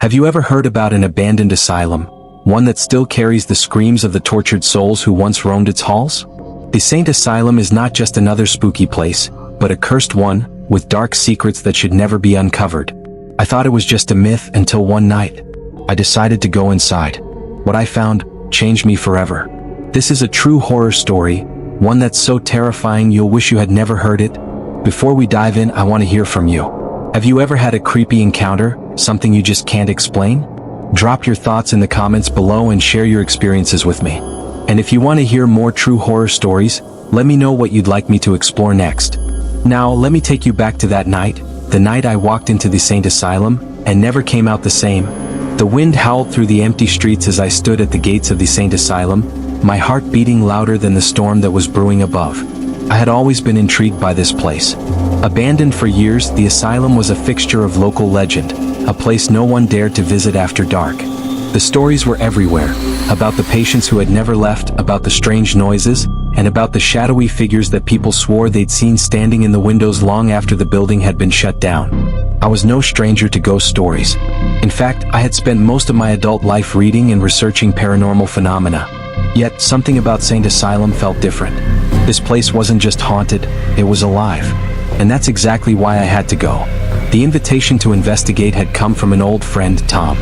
Have you ever heard about an abandoned asylum, one that still carries the screams of the tortured souls who once roamed its halls? The Saint Asylum is not just another spooky place, but a cursed one, with dark secrets that should never be uncovered. I thought it was just a myth until one night. I decided to go inside. What I found changed me forever. This is a true horror story, one that's so terrifying you'll wish you had never heard it. Before we dive in, I want to hear from you. Have you ever had a creepy encounter, something you just can't explain? Drop your thoughts in the comments below and share your experiences with me. And if you want to hear more true horror stories, let me know what you'd like me to explore next. Now, let me take you back to that night, the night I walked into the Saint Asylum, and never came out the same. The wind howled through the empty streets as I stood at the gates of the Saint Asylum, my heart beating louder than the storm that was brewing above. I had always been intrigued by this place. Abandoned for years, the asylum was a fixture of local legend, a place no one dared to visit after dark. The stories were everywhere, about the patients who had never left, about the strange noises, and about the shadowy figures that people swore they'd seen standing in the windows long after the building had been shut down. I was no stranger to ghost stories. In fact, I had spent most of my adult life reading and researching paranormal phenomena. Yet, something about Saint Asylum felt different. This place wasn't just haunted, it was alive. And that's exactly why I had to go. The invitation to investigate had come from an old friend, Tom.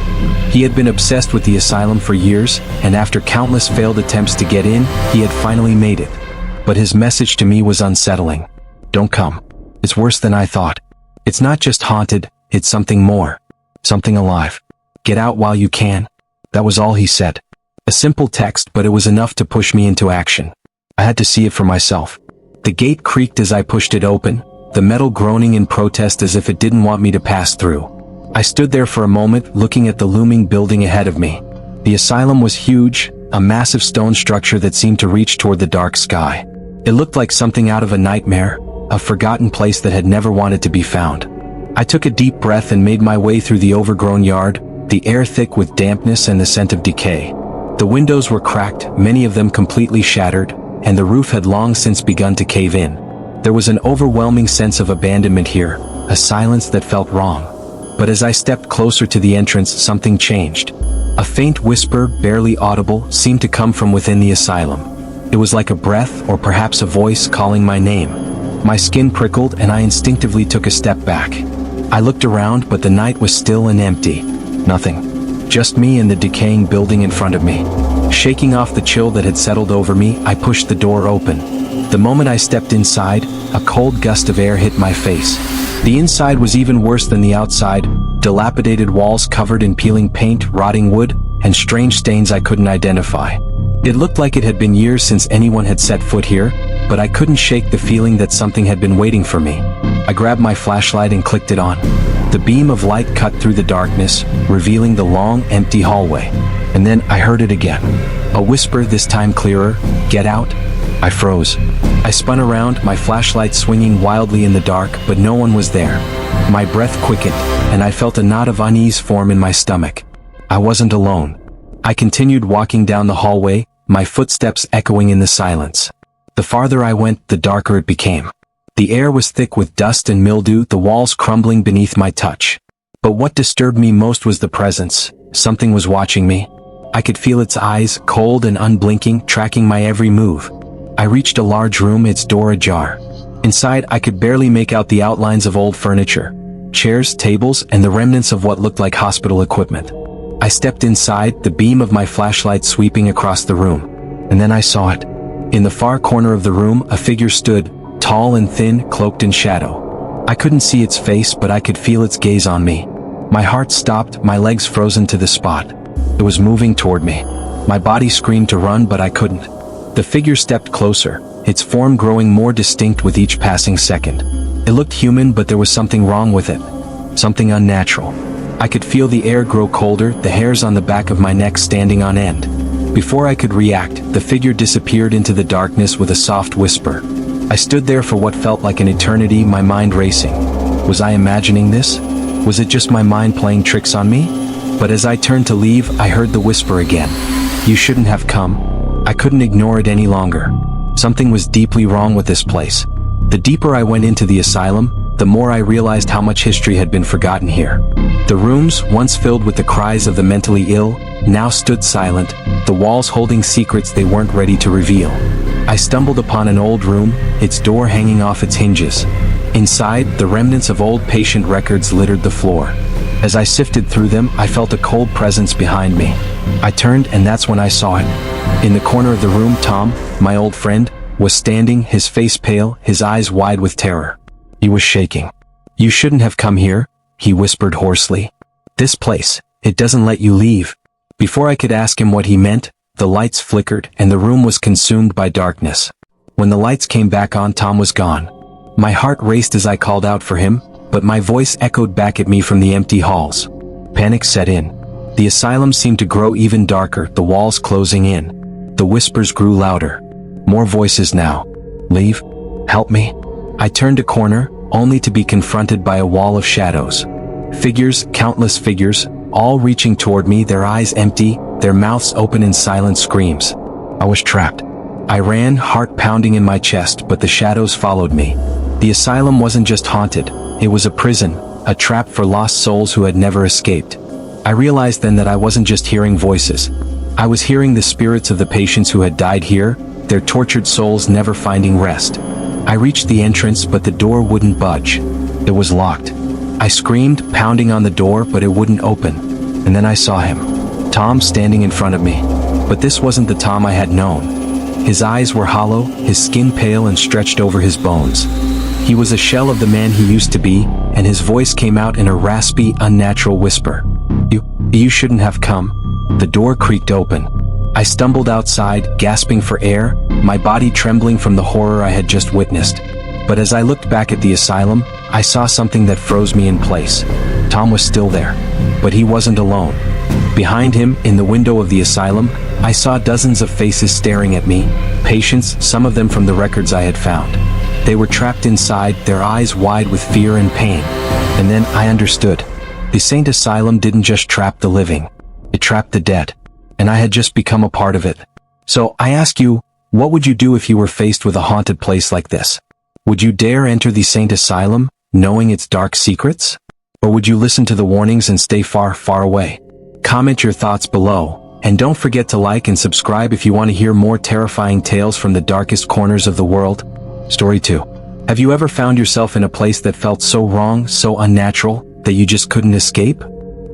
He had been obsessed with the asylum for years, and after countless failed attempts to get in, he had finally made it. But his message to me was unsettling. Don't come. It's worse than I thought. It's not just haunted, it's something more. Something alive. Get out while you can. That was all he said. A simple text, but it was enough to push me into action. I had to see it for myself. The gate creaked as I pushed it open, the metal groaning in protest as if it didn't want me to pass through. I stood there for a moment, looking at the looming building ahead of me. The asylum was huge, a massive stone structure that seemed to reach toward the dark sky. It looked like something out of a nightmare, a forgotten place that had never wanted to be found. I took a deep breath and made my way through the overgrown yard, the air thick with dampness and the scent of decay. The windows were cracked, many of them completely shattered, and the roof had long since begun to cave in. There was an overwhelming sense of abandonment here, a silence that felt wrong. But as I stepped closer to the entrance, something changed. A faint whisper, barely audible, seemed to come from within the asylum. It was like a breath, or perhaps a voice, calling my name. My skin prickled and I instinctively took a step back. I looked around, but the night was still and empty. Nothing. Just me and the decaying building in front of me. Shaking off the chill that had settled over me, I pushed the door open. The moment I stepped inside, a cold gust of air hit my face. The inside was even worse than the outside, dilapidated walls covered in peeling paint, rotting wood, and strange stains I couldn't identify. It looked like it had been years since anyone had set foot here, but I couldn't shake the feeling that something had been waiting for me. I grabbed my flashlight and clicked it on. The beam of light cut through the darkness, revealing the long, empty hallway. And then I heard it again. A whisper, this time clearer, "Get out." I froze. I spun around, my flashlight swinging wildly in the dark, but no one was there. My breath quickened, and I felt a knot of unease form in my stomach. I wasn't alone. I continued walking down the hallway, my footsteps echoing in the silence. The farther I went, the darker it became. The air was thick with dust and mildew, the walls crumbling beneath my touch. But what disturbed me most was the presence. Something was watching me. I could feel its eyes, cold and unblinking, tracking my every move. I reached a large room, its door ajar. Inside, I could barely make out the outlines of old furniture, chairs, tables, and the remnants of what looked like hospital equipment. I stepped inside, the beam of my flashlight sweeping across the room. And then I saw it. In the far corner of the room, a figure stood, tall and thin, cloaked in shadow. I couldn't see its face, but I could feel its gaze on me. My heart stopped, my legs frozen to the spot. It was moving toward me. My body screamed to run, but I couldn't. The figure stepped closer, its form growing more distinct with each passing second. It looked human, but there was something wrong with it. Something unnatural. I could feel the air grow colder, the hairs on the back of my neck standing on end. Before I could react, the figure disappeared into the darkness with a soft whisper. I stood there for what felt like an eternity, my mind racing. Was I imagining this? Was it just my mind playing tricks on me? But as I turned to leave, I heard the whisper again. "You shouldn't have come." I couldn't ignore it any longer. Something was deeply wrong with this place. The deeper I went into the asylum, the more I realized how much history had been forgotten here. The rooms, once filled with the cries of the mentally ill, now stood silent, the walls holding secrets they weren't ready to reveal. I stumbled upon an old room, its door hanging off its hinges. Inside, the remnants of old patient records littered the floor. As I sifted through them, I felt a cold presence behind me. I turned, and that's when I saw him. In the corner of the room, Tom, my old friend, was standing, his face pale, his eyes wide with terror. He was shaking. "You shouldn't have come here," he whispered hoarsely. "This place, it doesn't let you leave." Before I could ask him what he meant, the lights flickered and the room was consumed by darkness. When the lights came back on, Tom was gone. My heart raced as I called out for him, but my voice echoed back at me from the empty halls. Panic set in. The asylum seemed to grow even darker, the walls closing in. The whispers grew louder. More voices now. "Leave? Help me?" I turned a corner, only to be confronted by a wall of shadows. Figures, countless figures, all reaching toward me, their eyes empty, their mouths open in silent screams. I was trapped. I ran, heart pounding in my chest, but the shadows followed me. The asylum wasn't just haunted, it was a prison, a trap for lost souls who had never escaped. I realized then that I wasn't just hearing voices. I was hearing the spirits of the patients who had died here, their tortured souls never finding rest. I reached the entrance, but the door wouldn't budge. It was locked. I screamed, pounding on the door, but it wouldn't open. And then I saw him. Tom standing in front of me. But this wasn't the Tom I had known. His eyes were hollow, his skin pale and stretched over his bones. He was a shell of the man he used to be, and his voice came out in a raspy, unnatural whisper. You shouldn't have come." The door creaked open. I stumbled outside, gasping for air, my body trembling from the horror I had just witnessed. But as I looked back at the asylum, I saw something that froze me in place. Tom was still there, but he wasn't alone. Behind him, in the window of the asylum, I saw dozens of faces staring at me, patients, some of them from the records I had found. They were trapped inside, their eyes wide with fear and pain. And then I understood. The Saint Asylum didn't just trap the living. It trapped the dead. And I had just become a part of it. So I ask you, what would you do if you were faced with a haunted place like this? Would you dare enter the Saint Asylum, knowing its dark secrets? Or would you listen to the warnings and stay far, far away? Comment your thoughts below, and don't forget to like and subscribe if you want to hear more terrifying tales from the darkest corners of the world. Story 2. Have you ever found yourself in a place that felt so wrong, so unnatural, that you just couldn't escape?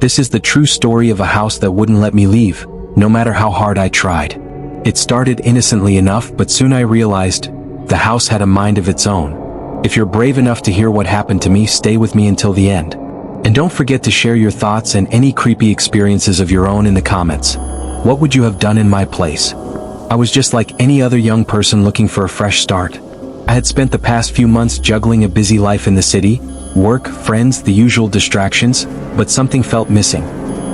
This is the true story of a house that wouldn't let me leave, no matter how hard I tried. It started innocently enough, but soon I realized the house had a mind of its own. If you're brave enough to hear what happened to me, stay with me until the end. And don't forget to share your thoughts and any creepy experiences of your own in the comments. What would you have done in my place? I was just like any other young person looking for a fresh start. I had spent the past few months juggling a busy life in the city, work, friends, the usual distractions, but something felt missing.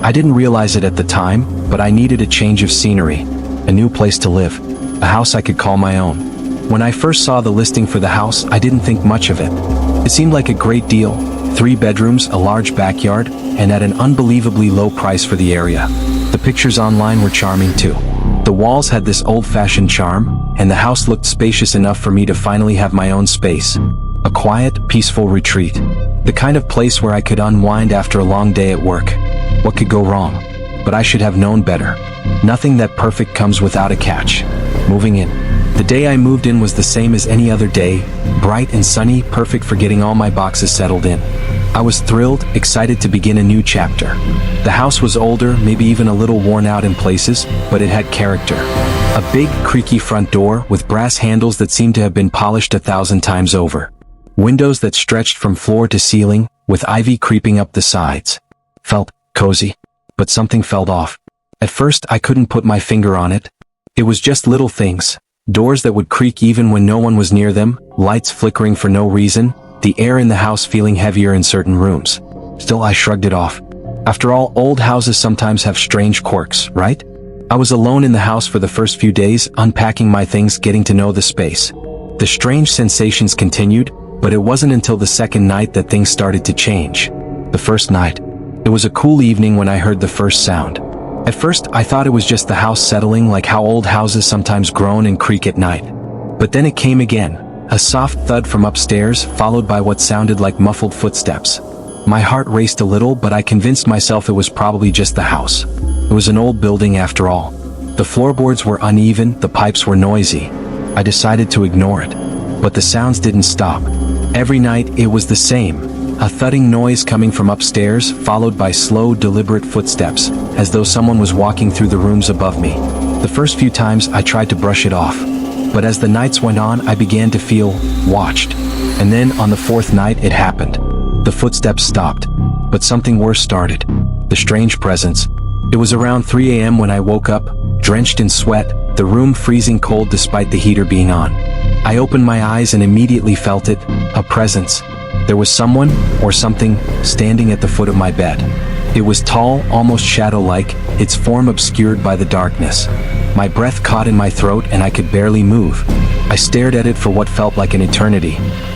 I didn't realize it at the time, but I needed a change of scenery, a new place to live, a house I could call my own. When I first saw the listing for the house, I didn't think much of it. It seemed like a great deal, 3 bedrooms, a large backyard, and at an unbelievably low price for the area. The pictures online were charming too. The walls had this old-fashioned charm, and the house looked spacious enough for me to finally have my own space. A quiet, peaceful retreat. The kind of place where I could unwind after a long day at work. What could go wrong? But I should have known better. Nothing that perfect comes without a catch. Moving in. The day I moved in was the same as any other day, bright and sunny, perfect for getting all my boxes settled in. I was thrilled, excited to begin a new chapter. The house was older, maybe even a little worn out in places, but it had character. A big, creaky front door with brass handles that seemed to have been polished 1,000 times over. Windows that stretched from floor to ceiling, with ivy creeping up the sides. Felt cozy, but something felt off. At first, I couldn't put my finger on it. It was just little things. Doors that would creak even when no one was near them, lights flickering for no reason, the air in the house feeling heavier in certain rooms. Still, I shrugged it off. After all, old houses sometimes have strange quirks, right? I was alone in the house for the first few days, unpacking my things, getting to know the space. The strange sensations continued, but it wasn't until the second night that things started to change. The first night. It was a cool evening when I heard the first sound. At first, I thought it was just the house settling, like how old houses sometimes groan and creak at night. But then it came again, A soft thud from upstairs, followed by what sounded like muffled footsteps. My heart raced a little, but I convinced myself it was probably just the house. It was an old building after all. The floorboards were uneven, the pipes were noisy. I decided to ignore it. But the sounds didn't stop. Every night, it was the same. A thudding noise coming from upstairs, followed by slow, deliberate footsteps, as though someone was walking through the rooms above me. The first few times, I tried to brush it off. But as the nights went on, I began to feel watched. And then, on the fourth night, it happened. The footsteps stopped. But something worse started. The strange presence. It was around 3 a.m. when I woke up, drenched in sweat, the room freezing cold despite the heater being on. I opened my eyes and immediately felt it, a presence. There was someone, or something, standing at the foot of my bed. It was tall, almost shadow-like, its form obscured by the darkness. My breath caught in my throat and I could barely move. I stared at it for what felt like an eternity.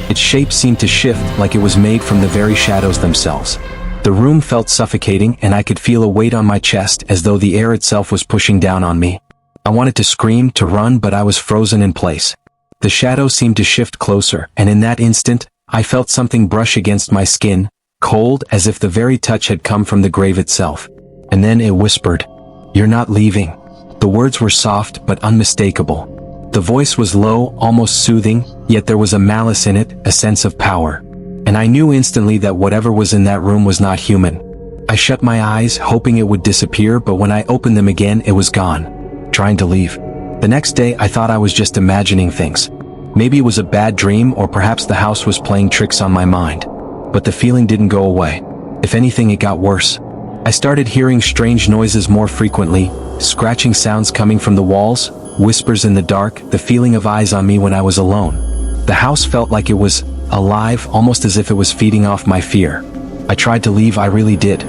Its shape seemed to shift like it was made from the very shadows themselves. The room felt suffocating and I could feel a weight on my chest as though the air itself was pushing down on me. I wanted to scream, to run, but I was frozen in place. The shadow seemed to shift closer, and in that instant, I felt something brush against my skin, cold as if the very touch had come from the grave itself. And then it whispered, "You're not leaving." The words were soft but unmistakable. The voice was low, almost soothing, yet there was a malice in it, a sense of power. And I knew instantly that whatever was in that room was not human. I shut my eyes, hoping it would disappear, but when I opened them again, it was gone. Trying to leave. The next day, I thought I was just imagining things. Maybe it was a bad dream, or perhaps the house was playing tricks on my mind. But the feeling didn't go away. If anything, it got worse. I started hearing strange noises more frequently, scratching sounds coming from the walls, whispers in the dark, the feeling of eyes on me when I was alone. The house felt like it was alive, almost as if it was feeding off my fear. I tried to leave, I really did.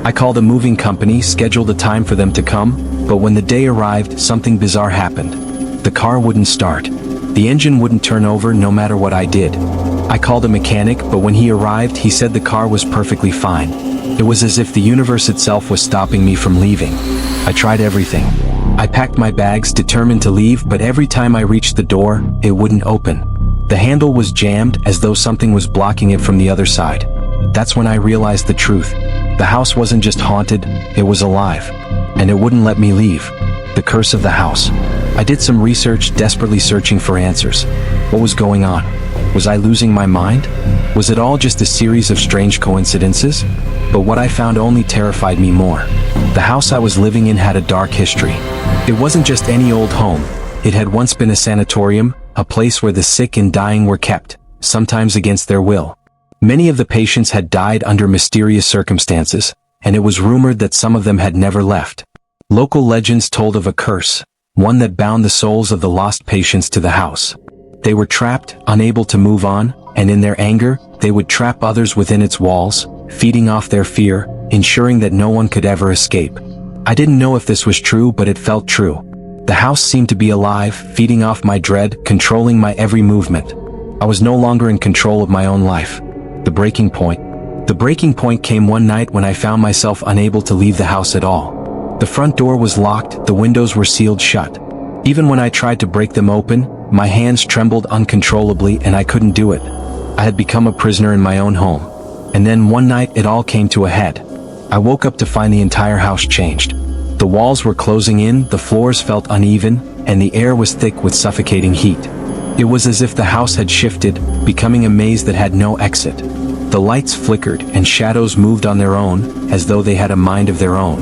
I called a moving company, scheduled a time for them to come, but when the day arrived, something bizarre happened. The car wouldn't start. The engine wouldn't turn over no matter what I did. I called a mechanic, but when he arrived, he said the car was perfectly fine. It was as if the universe itself was stopping me from leaving. I tried everything. I packed my bags, determined to leave, but every time I reached the door, it wouldn't open. The handle was jammed, as though something was blocking it from the other side. That's when I realized the truth. The house wasn't just haunted, it was alive. And it wouldn't let me leave. The curse of the house. I did some research, desperately searching for answers. What was going on? Was I losing my mind? Was it all just a series of strange coincidences? But what I found only terrified me more. The house I was living in had a dark history. It wasn't just any old home. It had once been a sanatorium, a place where the sick and dying were kept, sometimes against their will. Many of the patients had died under mysterious circumstances, and it was rumored that some of them had never left. Local legends told of a curse, one that bound the souls of the lost patients to the house. They were trapped, unable to move on, and in their anger, they would trap others within its walls, feeding off their fear, ensuring that no one could ever escape. I didn't know if this was true, but it felt true. The house seemed to be alive, feeding off my dread, controlling my every movement. I was no longer in control of my own life. The breaking point. The breaking point came one night when I found myself unable to leave the house at all. The front door was locked, the windows were sealed shut. Even when I tried to break them open, my hands trembled uncontrollably and I couldn't do it. I had become a prisoner in my own home. And then one night it all came to a head. I woke up to find the entire house changed. The walls were closing in, the floors felt uneven, and the air was thick with suffocating heat. It was as if the house had shifted, becoming a maze that had no exit. The lights flickered and shadows moved on their own, as though they had a mind of their own.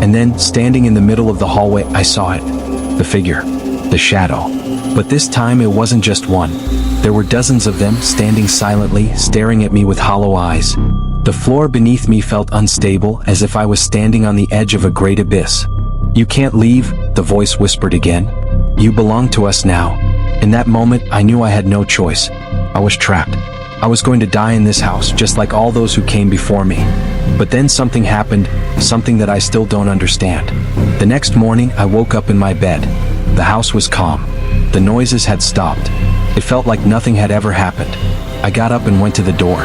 And then, standing in the middle of the hallway, I saw it. The figure. The shadow. But this time it wasn't just one. There were dozens of them, standing silently, staring at me with hollow eyes. The floor beneath me felt unstable, as if I was standing on the edge of a great abyss. "You can't leave," the voice whispered again. "You belong to us now." In that moment, I knew I had no choice. I was trapped. I was going to die in this house, just like all those who came before me. But then something happened, something that I still don't understand. The next morning, I woke up in my bed. The house was calm. The noises had stopped. It felt like nothing had ever happened. I got up and went to the door.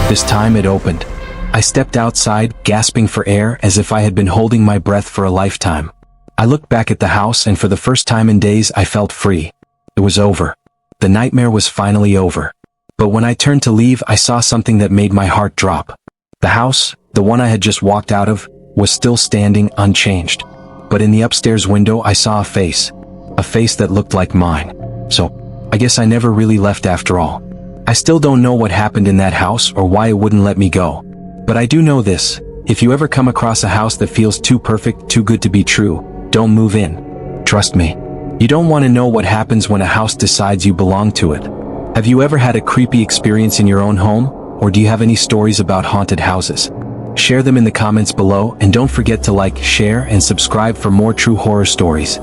This time it opened. I stepped outside, gasping for air, as if I had been holding my breath for a lifetime. I looked back at the house, and for the first time in days, I felt free. It was over. The nightmare was finally over. But when I turned to leave, I saw something that made my heart drop. The house, the one I had just walked out of, was still standing unchanged. But in the upstairs window I saw a face that looked like mine. So, I guess I never really left after all. I still don't know what happened in that house or why it wouldn't let me go. But I do know this: if you ever come across a house that feels too perfect, too good to be true, don't move in. Trust me. You don't want to know what happens when a house decides you belong to it. Have you ever had a creepy experience in your own home? Or do you have any stories about haunted houses? Share them in the comments below, and don't forget to like, share, and subscribe for more true horror stories.